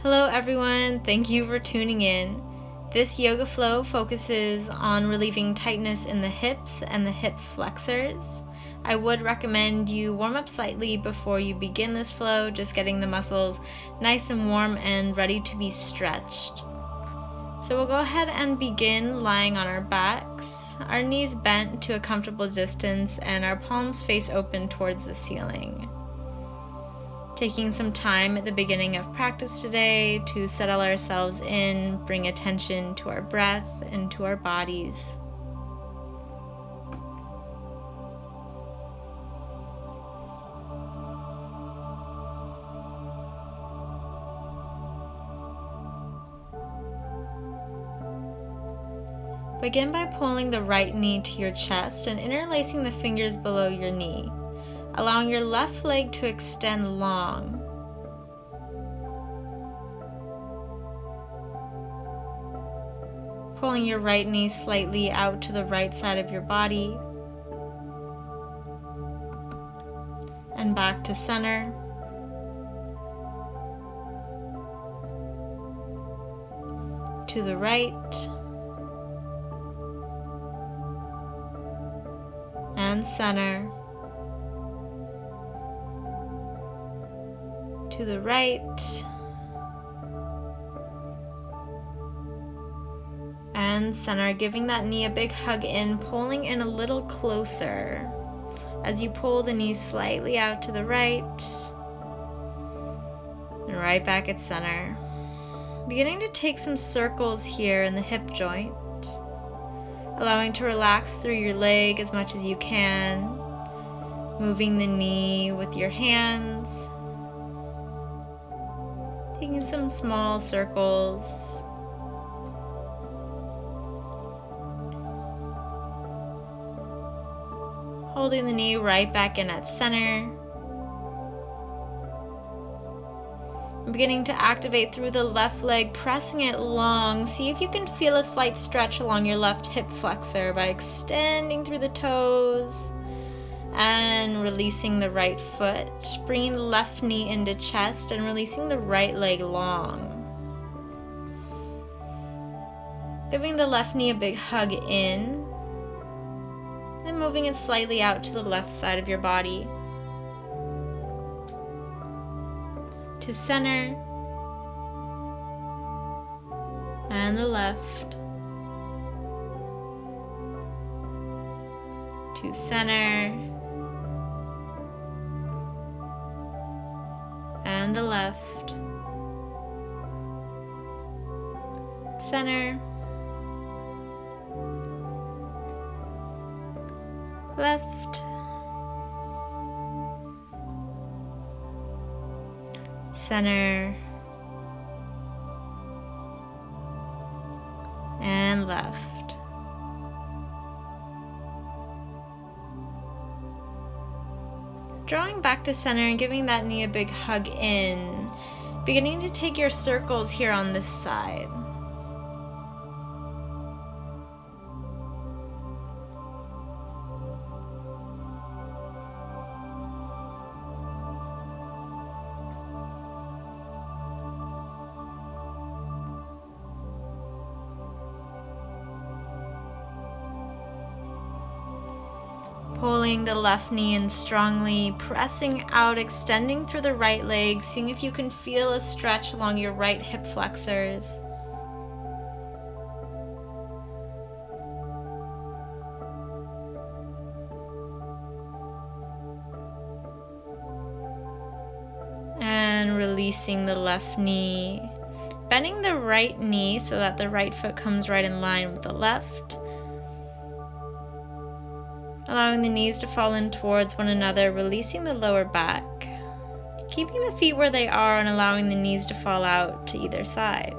Hello everyone, thank you for tuning in. This yoga flow focuses on relieving tightness in the hips and the hip flexors. I would recommend you warm up slightly before you begin this flow, just getting the muscles nice and warm and ready to be stretched. So we'll go ahead and begin lying on our backs, our knees bent to a comfortable distance and our palms face open towards the ceiling. Taking some time at the beginning of practice today to settle ourselves in, bring attention to our breath and to our bodies. Begin by pulling the right knee to your chest and interlacing the fingers below your knee, allowing your left leg to extend long. Pulling your right knee slightly out to the right side of your body and back to center. To the right and center. To the right and center, giving that knee a big hug in, pulling in a little closer as you pull the knee slightly out to the right and right back at center. Beginning to take some circles here in the hip joint, allowing to relax through your leg as much as you can, moving the knee with your hands. Taking some small circles. Holding the knee right back in at center. I'm beginning to activate through the left leg, pressing it long. See if you can feel a slight stretch along your left hip flexor by extending through the toes. And releasing the right foot, bringing the left knee into chest and releasing the right leg long. Giving the left knee a big hug in, and moving it slightly out to the left side of your body. To center, and the left. To center, and the left, center, left, center, and left. Drawing back to center and giving that knee a big hug in, beginning to take your circles here on this side. Pulling the left knee in strongly, pressing out, extending through the right leg, seeing if you can feel a stretch along your right hip flexors. And releasing the left knee, bending the right knee so that the right foot comes right in line with the left. Allowing the knees to fall in towards one another, releasing the lower back. Keeping the feet where they are and allowing the knees to fall out to either side.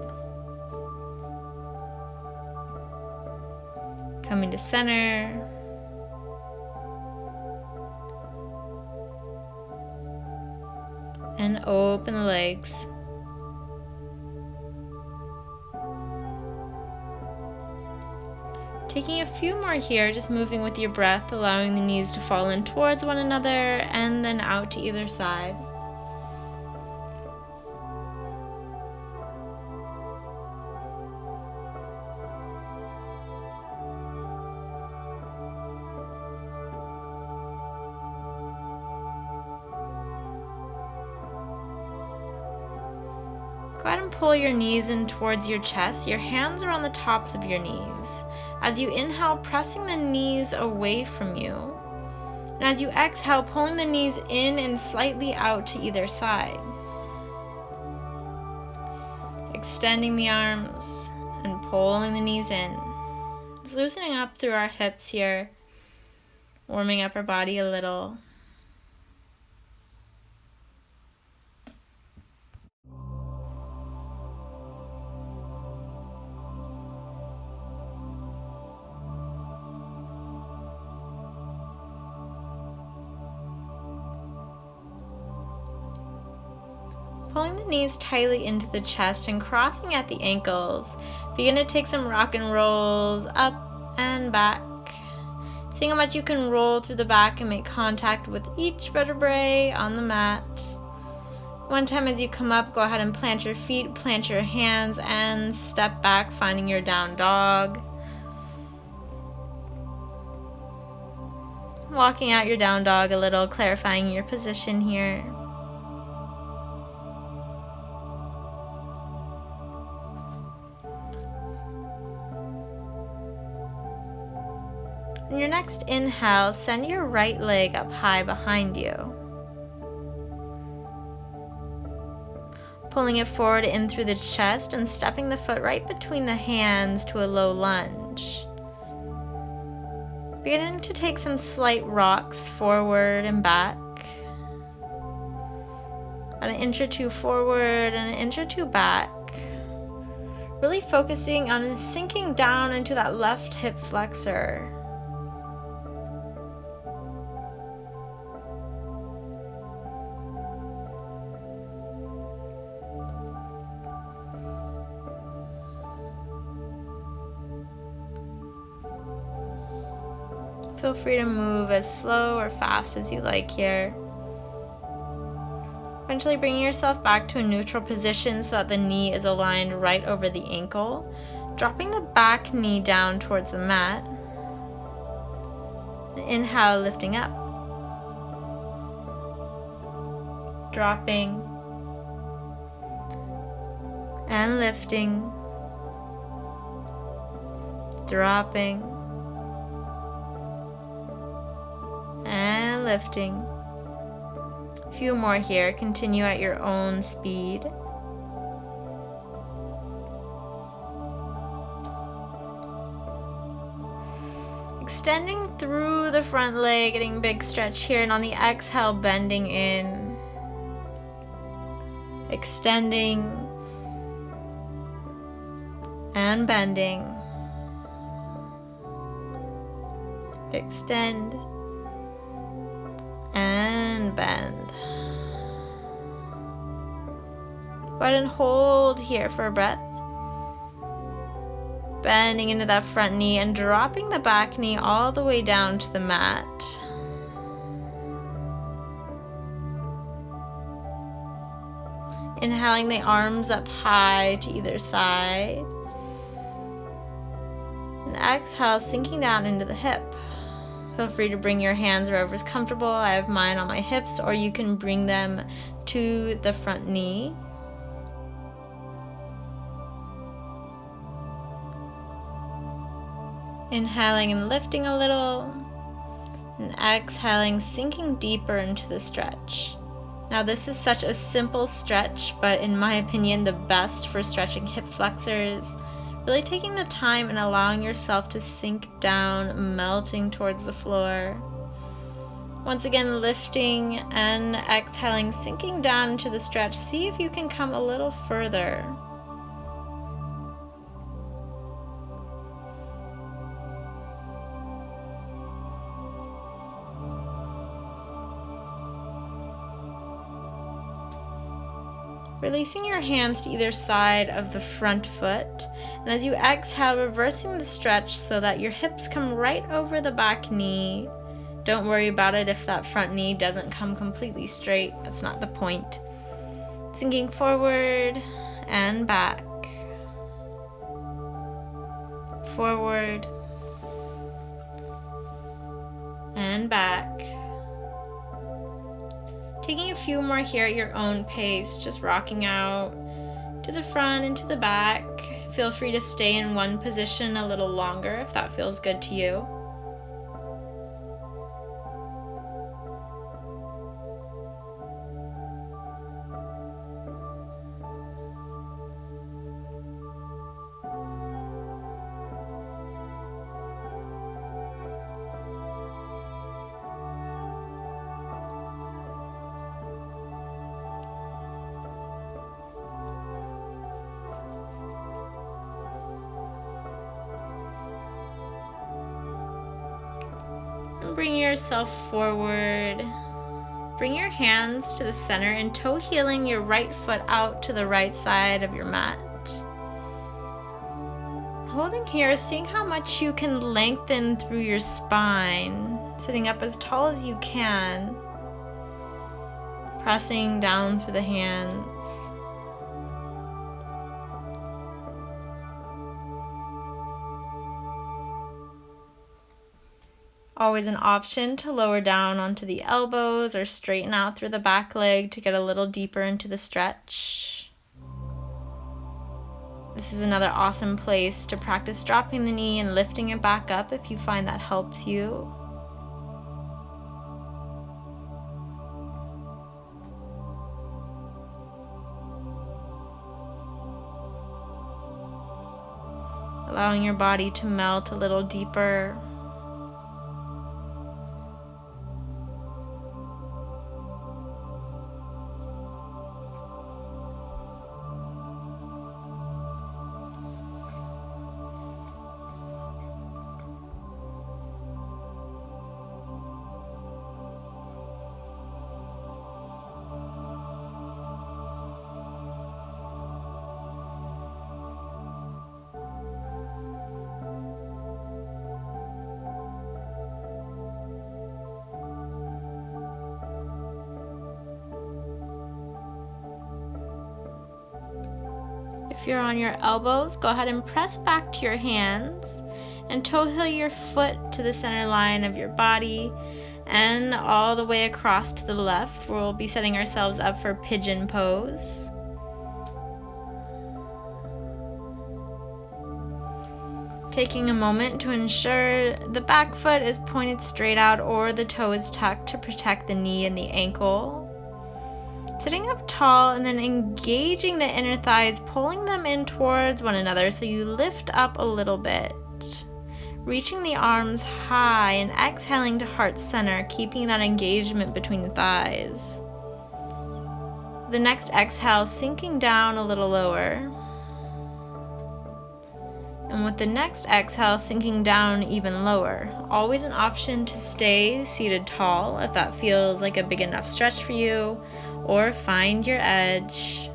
Coming to center. And open the legs. Taking a few more here, just moving with your breath, allowing the knees to fall in towards one another and then out to either side. Go ahead and pull your knees in towards your chest. Your hands are on the tops of your knees. As you inhale, pressing the knees away from you. And as you exhale, pulling the knees in and slightly out to either side. Extending the arms and pulling the knees in. Just loosening up through our hips here. Warming up our body a little. Pulling the knees tightly into the chest and crossing at the ankles. Begin to take some rock and rolls up and back. Seeing how much you can roll through the back and make contact with each vertebrae on the mat. One time as you come up, go ahead and plant your feet, plant your hands, and step back, finding your down dog. Walking out your down dog a little, clarifying your position here. On your next inhale, send your right leg up high behind you. Pulling it forward in through the chest and stepping the foot right between the hands to a low lunge. Beginning to take some slight rocks forward and back. About an inch or two forward and an inch or two back. Really focusing on sinking down into that left hip flexor. Feel free to move as slow or fast as you like here. Eventually bringing yourself back to a neutral position so that the knee is aligned right over the ankle. Dropping the back knee down towards the mat. And inhale, lifting up. Dropping. And lifting. Dropping. And lifting. A few more here. Continue at your own speed. Extending through the front leg, getting a big stretch here, and on the exhale, bending in. Extending and bending. Extend and bend. Go ahead and hold here for a breath. Bending into that front knee and dropping the back knee all the way down to the mat. Inhaling the arms up high to either side. And exhale, sinking down into the hip. Feel free to bring your hands wherever is comfortable. I have mine on my hips, or you can bring them to the front knee. Inhaling and lifting a little, and exhaling, sinking deeper into the stretch. Now this is such a simple stretch, but in my opinion, the best for stretching hip flexors. Really taking the time and allowing yourself to sink down, melting towards the floor. Once again, lifting and exhaling, sinking down into the stretch. See if you can come a little further. Releasing your hands to either side of the front foot, and as you exhale, reversing the stretch so that your hips come right over the back knee. Don't worry about it if that front knee doesn't come completely straight. That's not the point. Sinking forward and back. Forward and back. Taking a few more here at your own pace, just rocking out to the front and to the back. Feel free to stay in one position a little longer if that feels good to you. Bring yourself forward. Bring your hands to the center and toe heeling your right foot out to the right side of your mat. Holding here, seeing how much you can lengthen through your spine, sitting up as tall as you can, pressing down through the hands. Always an option to lower down onto the elbows or straighten out through the back leg to get a little deeper into the stretch. This is another awesome place to practice dropping the knee and lifting it back up if you find that helps you. Allowing your body to melt a little deeper. If you're on your elbows, go ahead and press back to your hands and toe heel your foot to the center line of your body and all the way across to the left. We'll be setting ourselves up for pigeon pose. Taking a moment to ensure the back foot is pointed straight out or the toe is tucked to protect the knee and the ankle. Sitting up tall and then engaging the inner thighs, pulling them in towards one another so you lift up a little bit. Reaching the arms high and exhaling to heart center, keeping that engagement between the thighs. The next exhale, sinking down a little lower. And with the next exhale, sinking down even lower. Always an option to stay seated tall if that feels like a big enough stretch for you, or find your edge.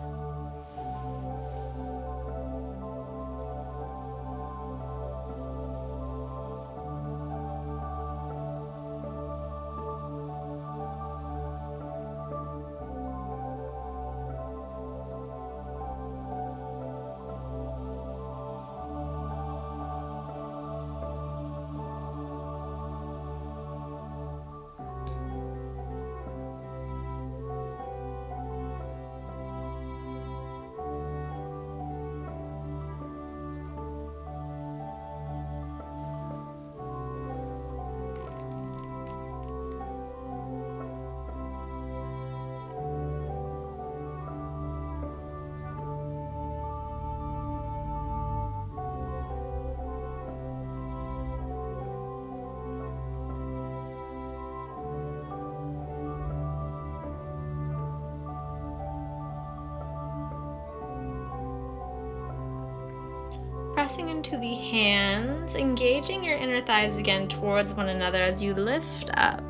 Pressing into the hands, engaging your inner thighs again towards one another as you lift up.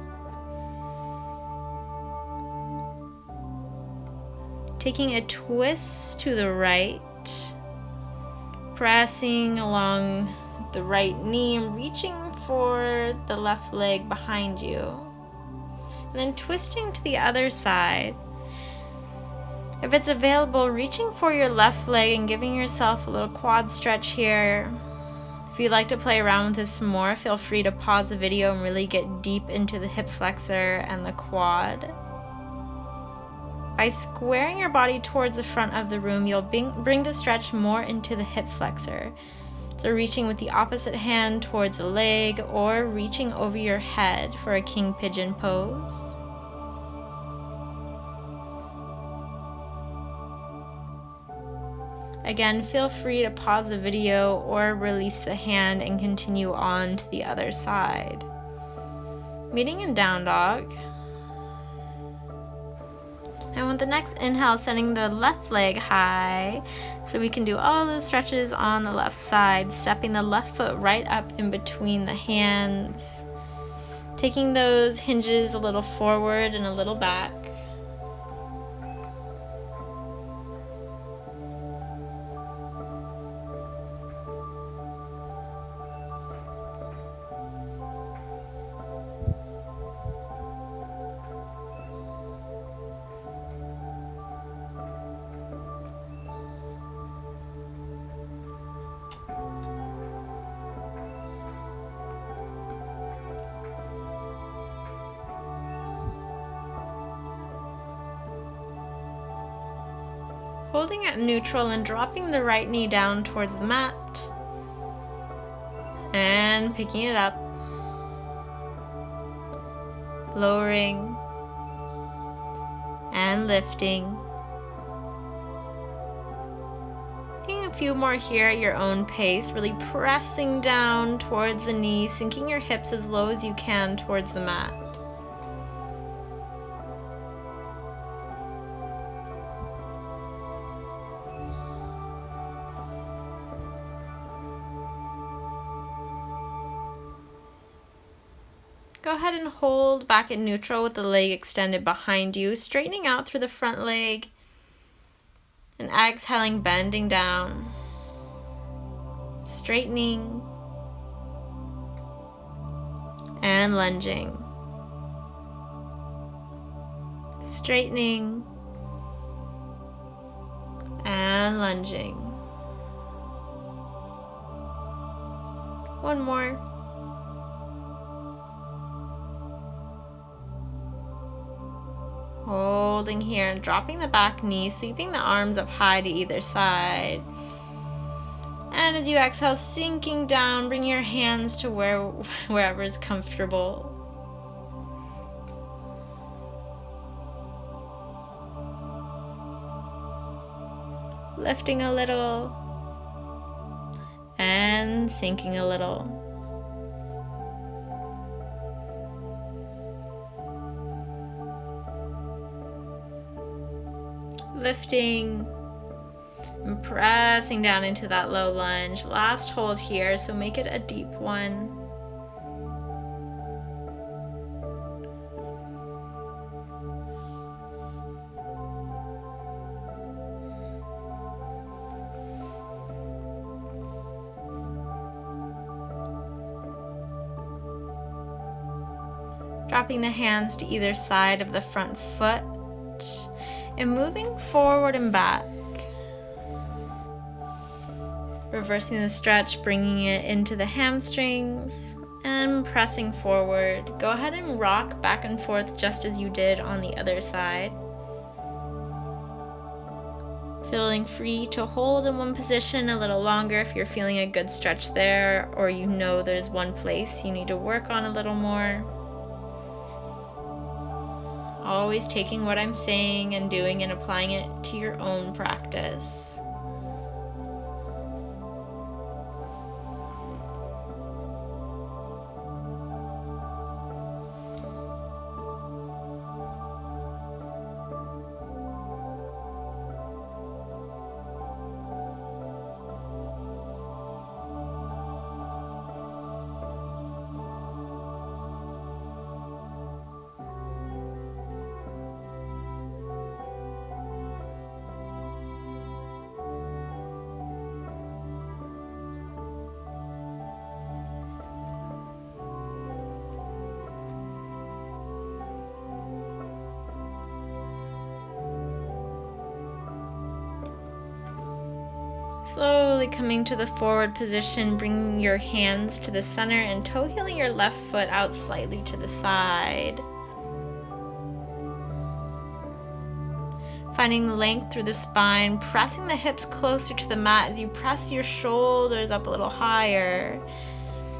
Taking a twist to the right, pressing along the right knee and reaching for the left leg behind you. And then twisting to the other side. If it's available, reaching for your left leg and giving yourself a little quad stretch here. If you'd like to play around with this some more, feel free to pause the video and really get deep into the hip flexor and the quad. By squaring your body towards the front of the room, you'll bring the stretch more into the hip flexor. So reaching with the opposite hand towards the leg or reaching over your head for a king pigeon pose. Again, feel free to pause the video or release the hand and continue on to the other side. Meeting in down dog. And with the next inhale, sending the left leg high so we can do all those stretches on the left side, stepping the left foot right up in between the hands, taking those hinges a little forward and a little back. Holding at neutral and dropping the right knee down towards the mat and picking it up, lowering and lifting. Taking a few more here at your own pace, really pressing down towards the knee, sinking your hips as low as you can towards the mat. Go ahead and hold back at neutral with the leg extended behind you, straightening out through the front leg and exhaling, bending down, straightening and lunging, straightening and lunging. One more. Holding here and dropping the back knee, sweeping the arms up high to either side. And as you exhale, sinking down, bring your hands to wherever is comfortable. Lifting a little and sinking a little. Lifting and pressing down into that low lunge. Last hold here, so make it a deep one. Dropping the hands to either side of the front foot and moving forward and back. Reversing the stretch, bringing it into the hamstrings and pressing forward. Go ahead and rock back and forth just as you did on the other side. Feeling free to hold in one position a little longer if you're feeling a good stretch there, or you know there's one place you need to work on a little more. Always taking what I'm saying and doing and applying it to your own practice. Slowly coming to the forward position, bringing your hands to the center and toe heeling your left foot out slightly to the side. Finding length through the spine, pressing the hips closer to the mat as you press your shoulders up a little higher.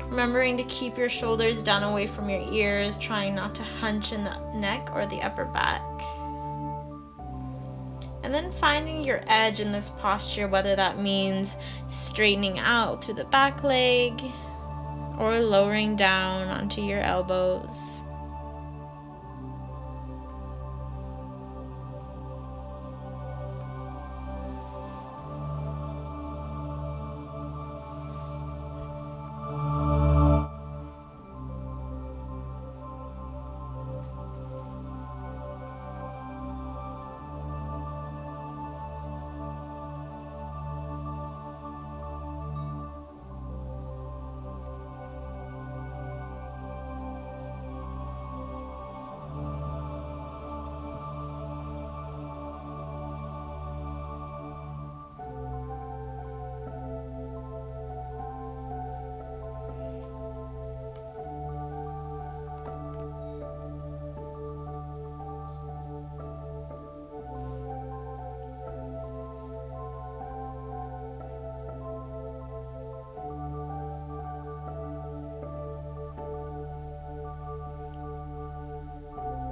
Remembering to keep your shoulders down away from your ears, trying not to hunch in the neck or the upper back. And then finding your edge in this posture, whether that means straightening out through the back leg or lowering down onto your elbows.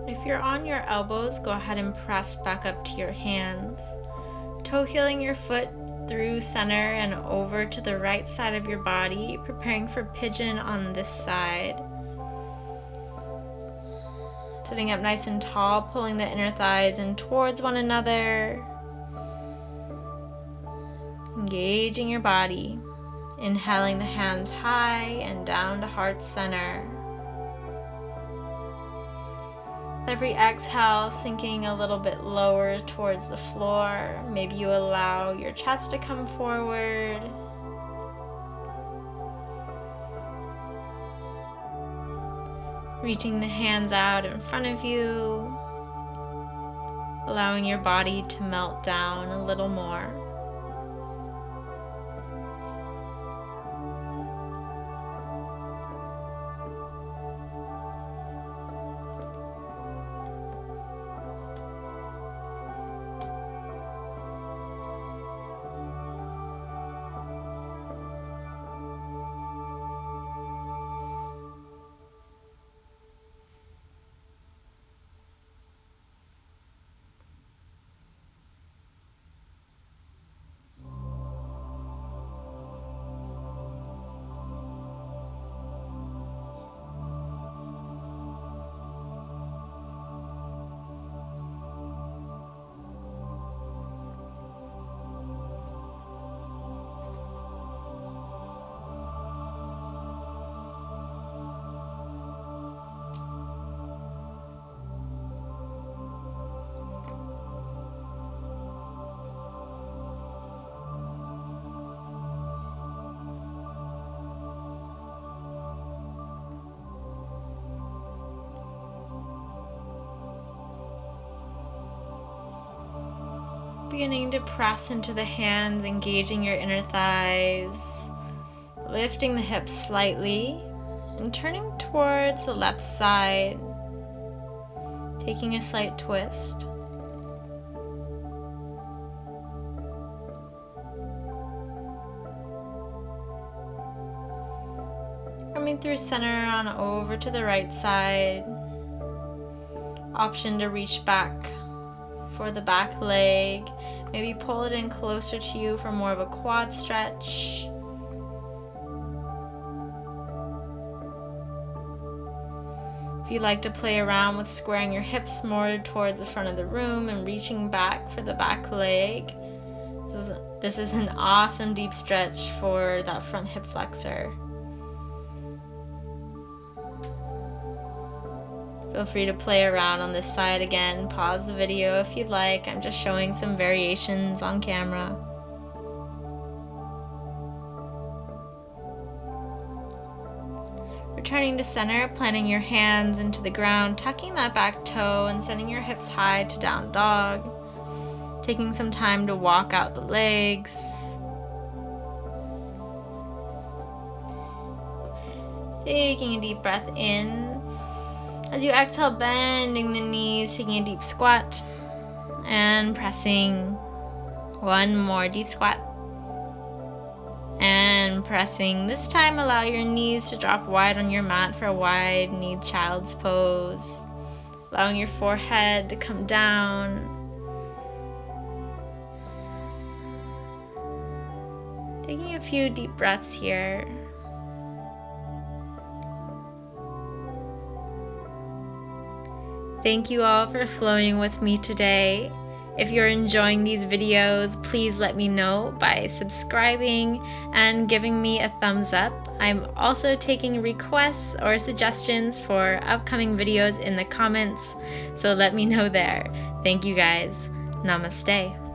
If you're on your elbows, go ahead and press back up to your hands. Toe heeling your foot through center and over to the right side of your body, preparing for pigeon on this side. Sitting up nice and tall, pulling the inner thighs in towards one another. Engaging your body. Inhaling the hands high and down to heart center. Every exhale, sinking a little bit lower towards the floor. Maybe you allow your chest to come forward. Reaching the hands out in front of you. Allowing your body to melt down a little more. Beginning to press into the hands, engaging your inner thighs, lifting the hips slightly, and turning towards the left side, taking a slight twist. Coming through center on over to the right side. Option to reach back for the back leg. Maybe pull it in closer to you for more of a quad stretch. If you'd like to play around with squaring your hips more towards the front of the room and reaching back for the back leg, this is an awesome deep stretch for that front hip flexor. Feel free to play around on this side again. Pause the video if you'd like. I'm just showing some variations on camera. Returning to center, planting your hands into the ground, tucking that back toe and sending your hips high to down dog. Taking some time to walk out the legs. Taking a deep breath in. As you exhale, bending the knees, taking a deep squat. And pressing. One more deep squat. And pressing. This time allow your knees to drop wide on your mat for a wide knee child's pose. Allowing your forehead to come down. Taking a few deep breaths here. Thank you all for flowing with me today. If you're enjoying these videos, please let me know by subscribing and giving me a thumbs up. I'm also taking requests or suggestions for upcoming videos in the comments, so let me know there. Thank you guys. Namaste.